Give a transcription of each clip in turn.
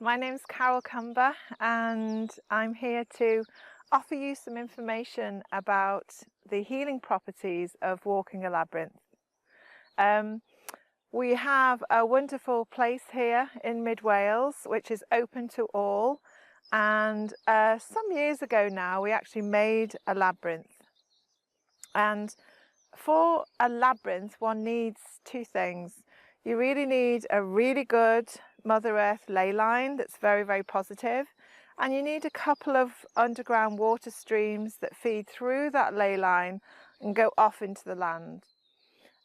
my name's Cumber and I'm here to offer you some information about the healing properties of walking a labyrinth. We have a wonderful place here in mid Wales which is open to all, and some years ago now we actually made a labyrinth. And for a labyrinth one needs two things. You really need a really good Mother Earth ley line that's very, very positive, and you need a couple of underground water streams that feed through that ley line and go off into the land.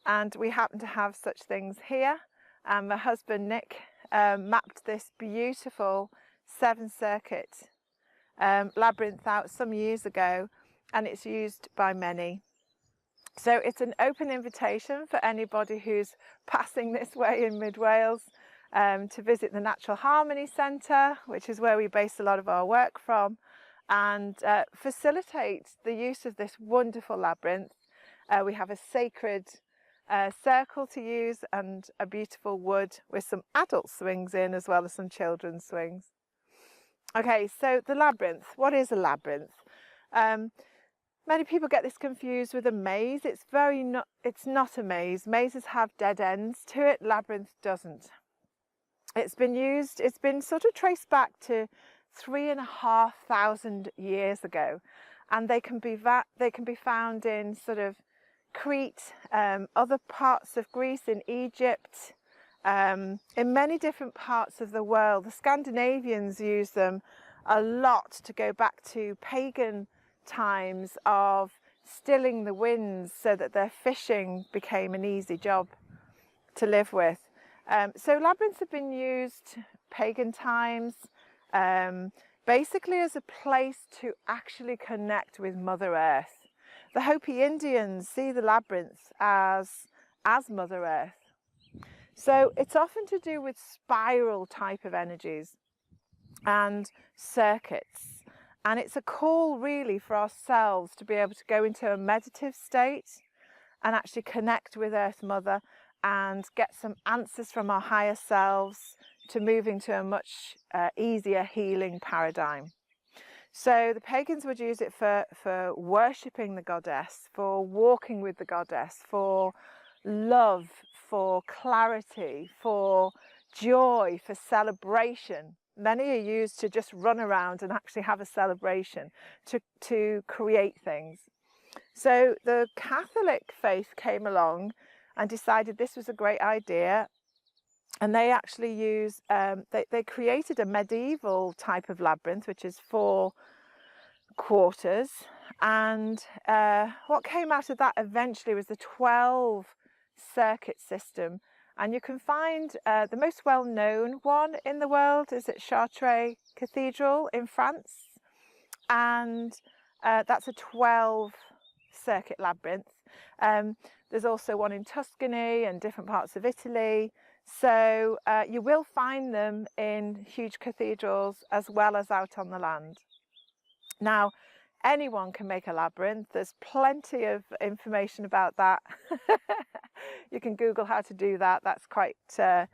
And we happen to have such things here, and my husband Nick mapped this beautiful 7-circuit labyrinth out some years ago, and it's used by many. So it's an open invitation for anybody who's passing this way in mid Wales to visit the Natural Harmony Centre, which is where we base a lot of our work from, and facilitate the use of this wonderful labyrinth. We have a sacred circle to use and a beautiful wood with some adult swings in as well as some children's swings. Okay, so the labyrinth. What is a labyrinth? Many people get this confused with a maze. It's not a maze. Mazes have dead ends to it. Labyrinth doesn't. It's been sort of traced back to 3,500 years ago, and they can be found in sort of Crete, other parts of Greece, in Egypt, in many different parts of the world. The Scandinavians use them a lot to go back to pagan times of stilling the winds so that their fishing became an easy job to live with. So labyrinths have been used pagan times, basically as a place to actually connect with Mother Earth. The Hopi Indians see the labyrinths as Mother Earth. So it's often to do with spiral type of energies and circuits. And it's a call really for ourselves to be able to go into a meditative state and actually connect with Earth Mother and get some answers from our higher selves to move into a much easier healing paradigm. So the pagans would use it for worshipping the goddess, for walking with the goddess, for love, for clarity, for joy, for celebration. Many are used to just run around and actually have a celebration, to create things. So the Catholic faith came along and decided this was a great idea, and they actually they created a medieval type of labyrinth, which is 4 quarters, and what came out of that eventually was the 12-circuit system. And you can find the most well-known one in the world is at Chartres Cathedral in France, and that's a 12-circuit labyrinth. There's also one in Tuscany and different parts of Italy. So you will find them in huge cathedrals as well as out on the land. Now, anyone can make a labyrinth. There's plenty of information about that. You can Google how to do that. That's quite a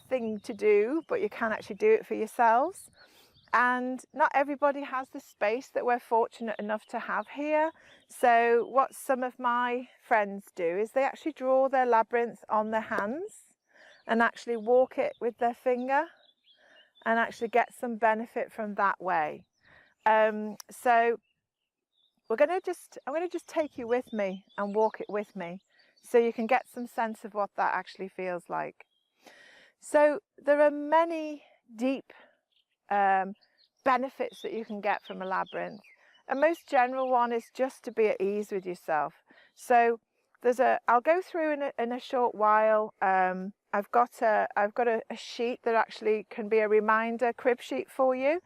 thing to do, but you can actually do it for yourselves. And not everybody has the space that we're fortunate enough to have here. So what some of my friends do is they actually draw their labyrinth on their hands and actually walk it with their finger and actually get some benefit from that way. So I'm going to just take you with me and walk it with me, so you can get some sense of what that actually feels like. So there are many deep benefits that you can get from a labyrinth. A most general one is just to be at ease with yourself. So I'll go through in a short while. I've got a sheet that actually can be a reminder crib sheet for you,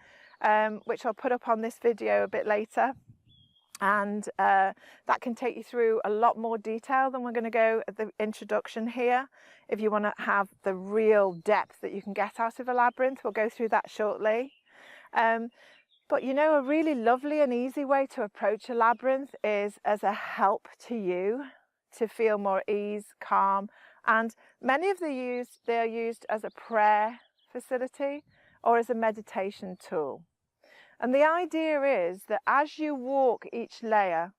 which I'll put up on this video a bit later. And that can take you through a lot more detail than we're going to go at the introduction here. If you want to have the real depth that you can get out of a labyrinth, we'll go through that shortly. But you know, a really lovely and easy way to approach a labyrinth is as a help to you to feel more ease, calm, and many of they're used as a prayer facility, or as a meditation tool. And the idea is that as you walk each layer,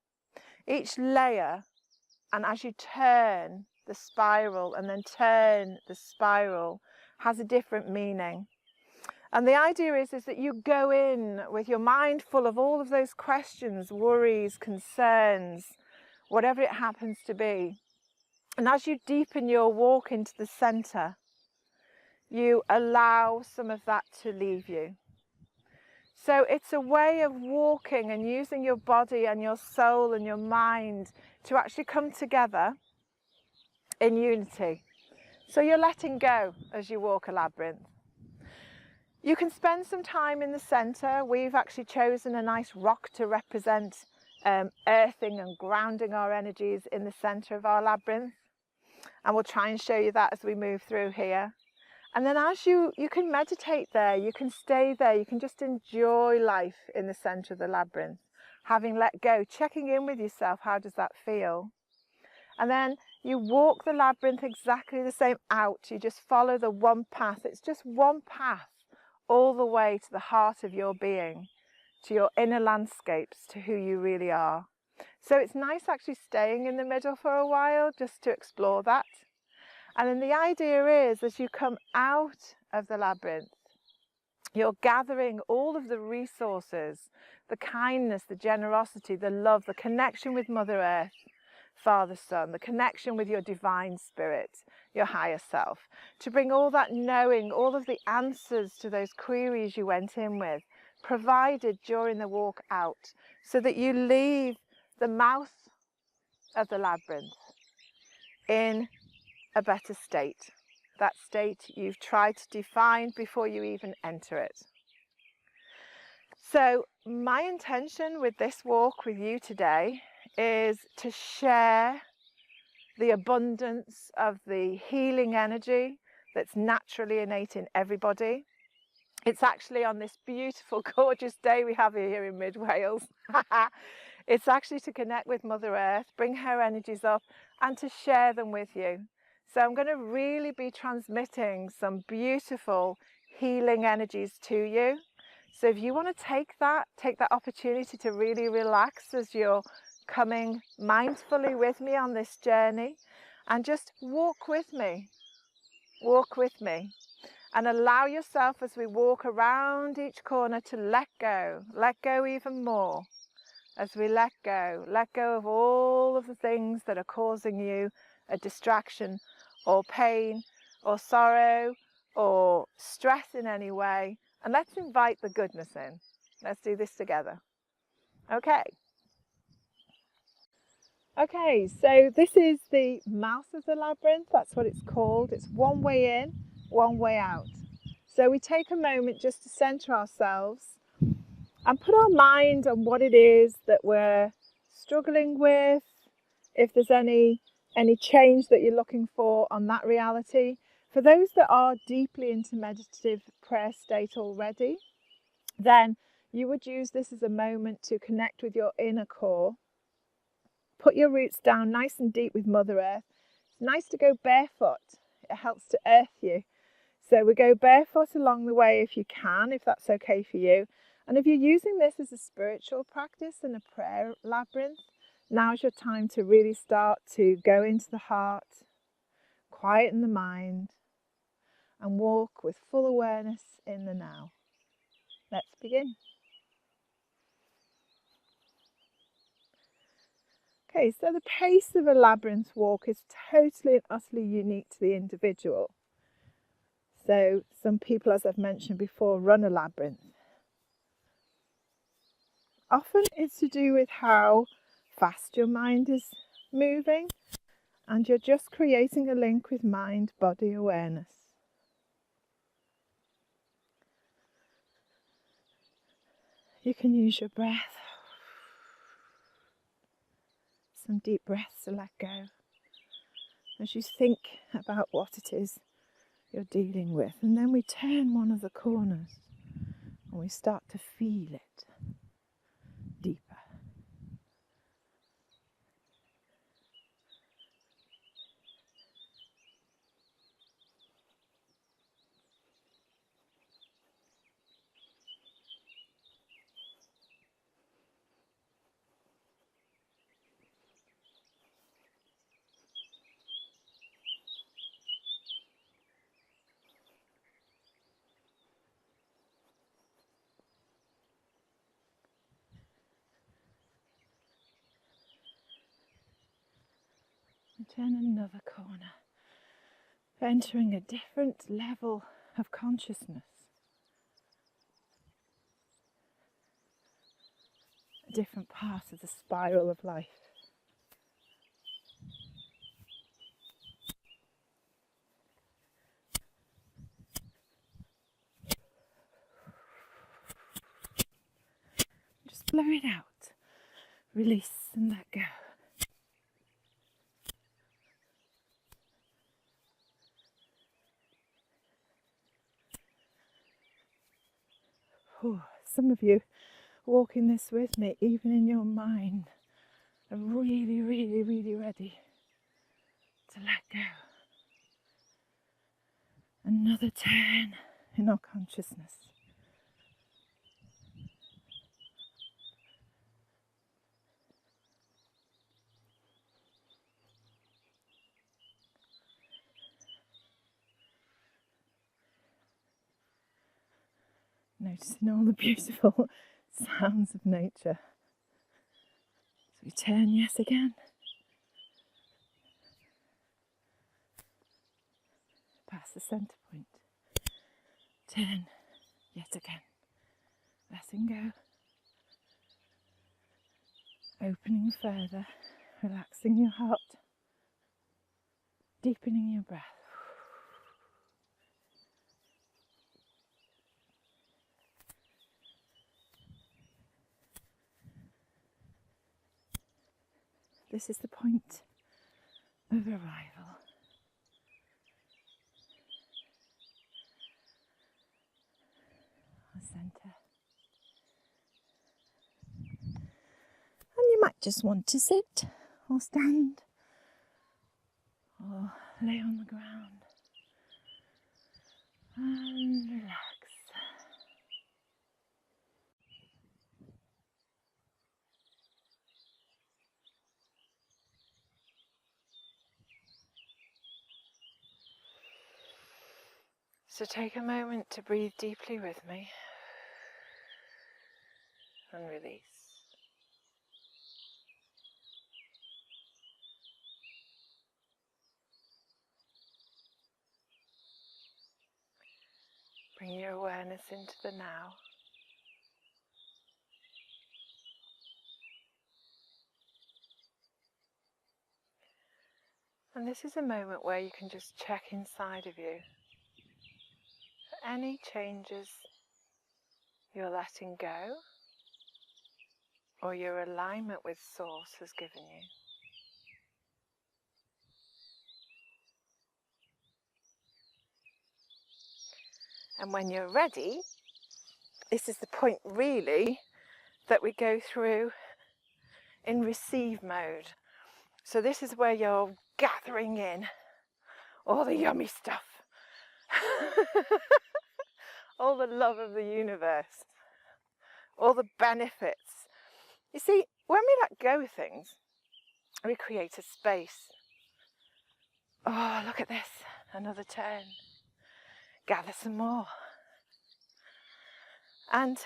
and as you turn the spiral and then turn the spiral, has a different meaning. And the idea is that you go in with your mind full of all of those questions, worries, concerns, whatever it happens to be. And as you deepen your walk into the center, you allow some of that to leave you. So it's a way of walking and using your body and your soul and your mind to actually come together in unity. So you're letting go as you walk a labyrinth. You can spend some time in the center. We've actually chosen a nice rock to represent earthing and grounding our energies in the center of our labyrinth. And we'll try and show you that as we move through here. And then as you can meditate there, you can stay there, you can just enjoy life in the center of the labyrinth, having let go, checking in with yourself, how does that feel? And then you walk the labyrinth exactly the same out, you just follow the one path. It's just one path all the way to the heart of your being, to your inner landscapes, to who you really are. So it's nice actually staying in the middle for a while just to explore that. And then the idea is, as you come out of the labyrinth, you're gathering all of the resources, the kindness, the generosity, the love, the connection with Mother Earth, Father, Son, the connection with your divine spirit, your higher self, to bring all that knowing, all of the answers to those queries you went in with, provided during the walk out, so that you leave the mouth of the labyrinth in a better state, that state you've tried to define before you even enter it. So my intention with this walk with you today is to share the abundance of the healing energy that's naturally innate in everybody. It's actually on this beautiful, gorgeous day we have here in mid Wales. It's actually to connect with Mother Earth, bring her energies up and to share them with you. So I'm going to really be transmitting some beautiful healing energies to you. So if you want to take that opportunity to really relax as you're coming mindfully with me on this journey, and just walk with me and allow yourself as we walk around each corner to let go even more. As we let go of all of the things that are causing you a distraction or pain or sorrow or stress in any way, and let's invite the goodness in. Let's do this together. Okay, so this is the mouth of the labyrinth. That's what it's called. It's one way in, one way out. So we take a moment just to center ourselves and put our mind on what it is that we're struggling with, if there's any change that you're looking for on that reality. For those that are deeply into meditative prayer state already, then you would use this as a moment to connect with your inner core. Put your roots down nice and deep with Mother Earth. It's nice to go barefoot. It helps to earth you. So we go barefoot along the way if you can, if that's okay for you. And if you're using this as a spiritual practice and a prayer labyrinth, now's your time to really start to go into the heart, quieten the mind, and walk with full awareness in the now. Let's begin. Okay, so the pace of a labyrinth walk is totally and utterly unique to the individual. So some people, as I've mentioned before, run a labyrinth. Often it's to do with how fast your mind is moving, and you're just creating a link with mind-body awareness. You can use your breath, some deep breaths to let go, as you think about what it is you're dealing with. And then we turn one of the corners and we start to feel it deeper. turn another corner, entering a different level of consciousness, a different part of the spiral of life. Just blow it out, release and let go. Some of you walking this with me, even in your mind, are really, really, really ready to let go. Another turn in our consciousness. Noticing all the beautiful sounds of nature. So we turn yes again. Past the centre point. Turn yet again. Letting go. Opening further. Relaxing your heart. Deepening your breath. This is the point of arrival. Our centre. And you might just want to sit or stand or lay on the ground and relax. So take a moment to breathe deeply with me and release. Bring your awareness into the now. And this is a moment where you can just check inside of you for any changes you're letting go or your alignment with Source has given you. And when you're ready, this is the point really that we go through in receive mode. So this is where you're gathering in all the yummy stuff, all the love of the universe, all the benefits. You see, when we let go of things, we create a space. Oh, look at this, another turn. Gather some more. And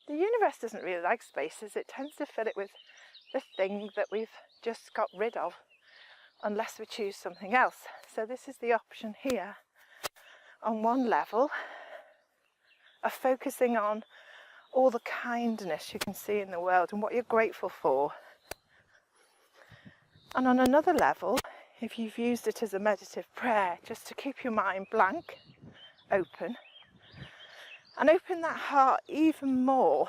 the universe doesn't really like spaces. It tends to fill it with the thing that we've just got rid of, unless we choose something else. So this is the option here, on one level, of focusing on all the kindness you can see in the world and what you're grateful for. And on another level, if you've used it as a meditative prayer, just to keep your mind blank, open, and open that heart even more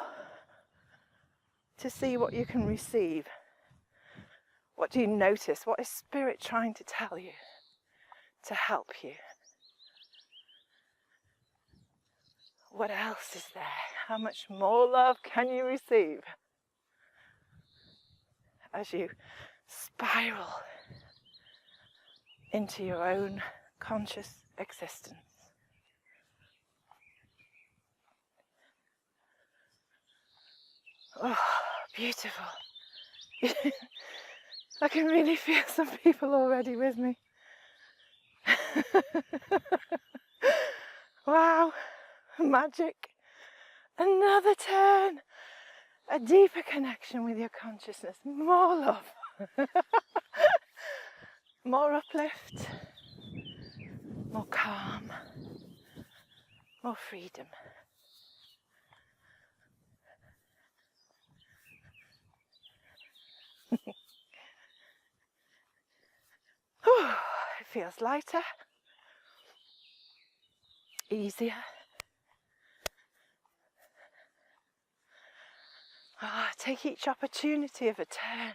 to see what you can receive. What do you notice? What is Spirit trying to tell you to help you? What else is there? How much more love can you receive as you spiral into your own conscious existence? Oh, beautiful. I can really feel some people already with me. Wow, magic. Another turn. A deeper connection with your consciousness. More love. more uplift, more calm, more freedom. It feels lighter, easier. Take each opportunity of a turn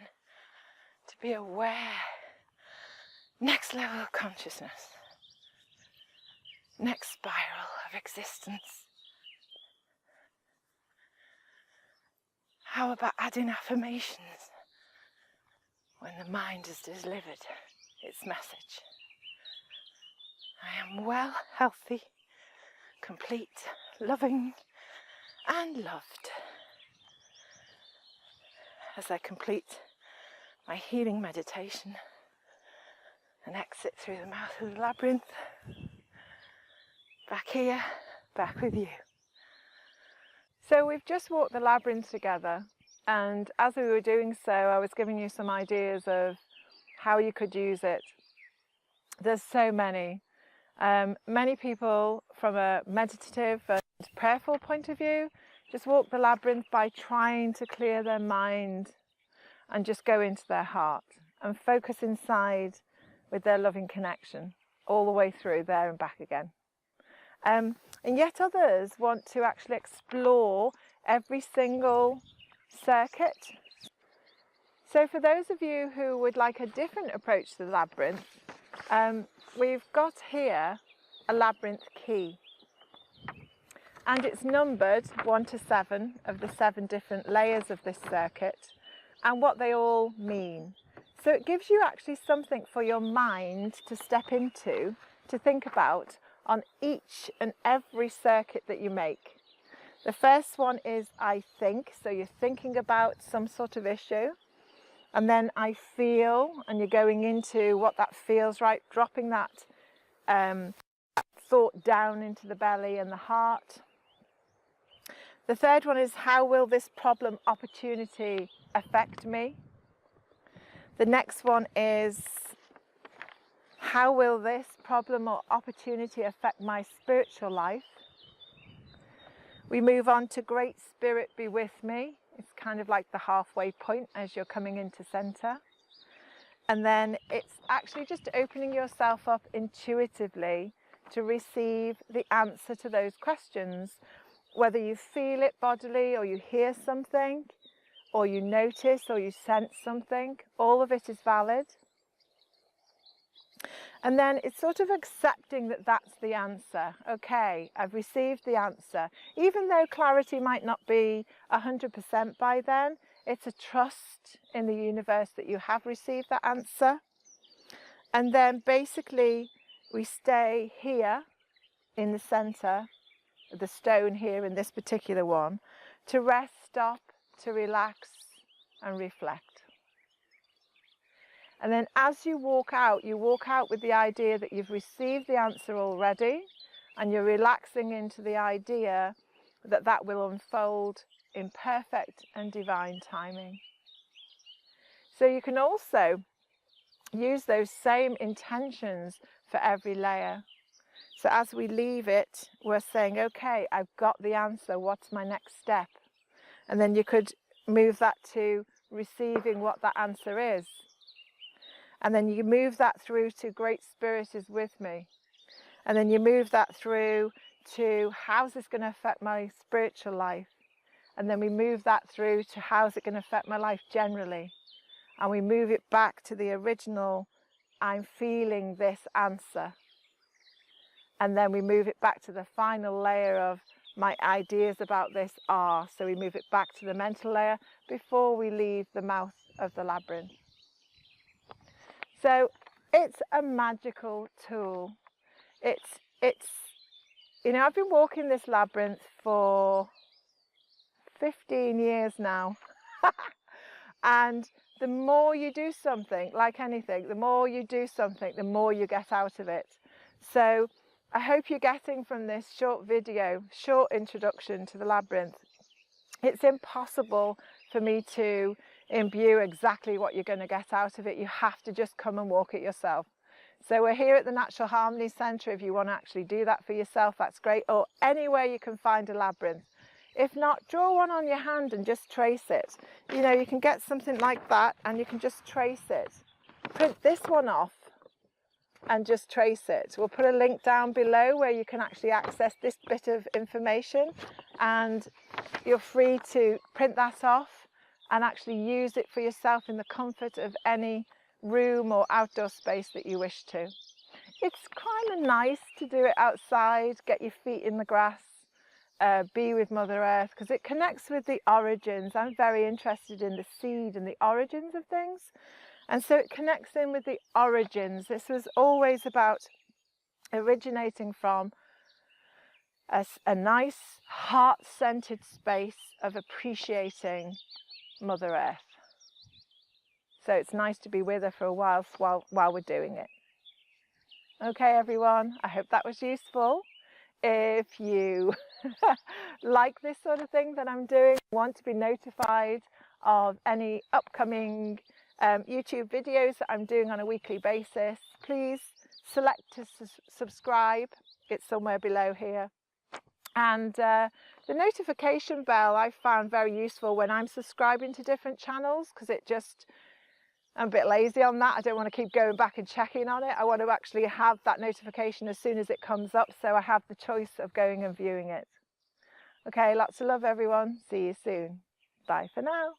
to be aware. Next level of consciousness. Next spiral of existence. How about adding affirmations when the mind has delivered its message? I am well, healthy, complete, loving and loved. As I complete my healing meditation and exit through the mouth of the labyrinth, back here, back with you. So we've just walked the labyrinth together, and as we were doing so, I was giving you some ideas of how you could use it. There's so many. Many people from a meditative and prayerful point of view just walk the labyrinth by trying to clear their mind and just go into their heart and focus inside with their loving connection all the way through there and back again. And yet others want to actually explore every single circuit. So for those of you who would like a different approach to the labyrinth, we've got here a labyrinth key. And it's numbered 1 to 7 of the 7 different layers of this circuit and what they all mean. So it gives you actually something for your mind to step into, to think about on each and every circuit that you make. The first one is I think, so you're thinking about some sort of issue. And then I feel, and you're going into what that feels like, dropping that thought down into the belly and the heart. The third one is how will this problem opportunity affect me? The next one is how will this problem or opportunity affect my spiritual life? We move on to Great Spirit be with me. It's kind of like the halfway point as you're coming into center. And then it's actually just opening yourself up intuitively to receive the answer to those questions. Whether you feel it bodily or you hear something or you notice or you sense something, all of it is valid. And then it's sort of accepting that that's the answer. Okay, I've received the answer. Even though clarity might not be 100% by then, it's a trust in the universe that you have received that answer. And then basically we stay here in the center, the stone here in this particular one, to rest, stop, to relax and reflect. And then as you walk out with the idea that you've received the answer already, and you're relaxing into the idea that that will unfold in perfect and divine timing. So you can also use those same intentions for every layer. So as we leave it, we're saying, okay, I've got the answer, what's my next step? And then you could move that to receiving what that answer is. And then you move that through to Great Spirit is with me. And then you move that through to how's this going to affect my spiritual life? And then we move that through to how's it going to affect my life generally? And we move it back to the original, I'm feeling this answer. And then we move it back to the final layer of my ideas about this are. So we move it back to the mental layer before we leave the mouth of the labyrinth. So it's a magical tool. It's you know, I've been walking this labyrinth for 15 years now. And the more you do something, like anything, the more you do something, the more you get out of it. So I hope you're getting from this short video, short introduction to the labyrinth. It's impossible for me to imbue exactly what you're going to get out of it. You have to just come and walk it yourself. So we're here at the Natural Harmony Centre. If you want to actually do that for yourself, that's great. Or anywhere you can find a labyrinth. If not, draw one on your hand and just trace it. You know, you can get something like that and you can just trace it. Print this one off and just trace it. We'll put a link down below where you can actually access this bit of information, and you're free to print that off and actually use it for yourself in the comfort of any room or outdoor space that you wish to. It's kind of nice to do it outside, get your feet in the grass, be with Mother Earth, because it connects with the origins. I'm very interested in the seed and the origins of things, and so it connects in with the origins. This was always about originating from a nice heart-centered space of appreciating Mother Earth. So it's nice to be with her for a while we're doing it. Okay, everyone, I hope that was useful. If you like this sort of thing that I'm doing, want to be notified of any upcoming YouTube videos that I'm doing on a weekly basis, please select to subscribe. It's somewhere below here. And the notification bell I found very useful when I'm subscribing to different channels, because I'm a bit lazy on that. I don't want to keep going back and checking on it. I want to actually have that notification as soon as it comes up, so I have the choice of going and viewing it. Okay, lots of love, everyone. See you soon. Bye for now.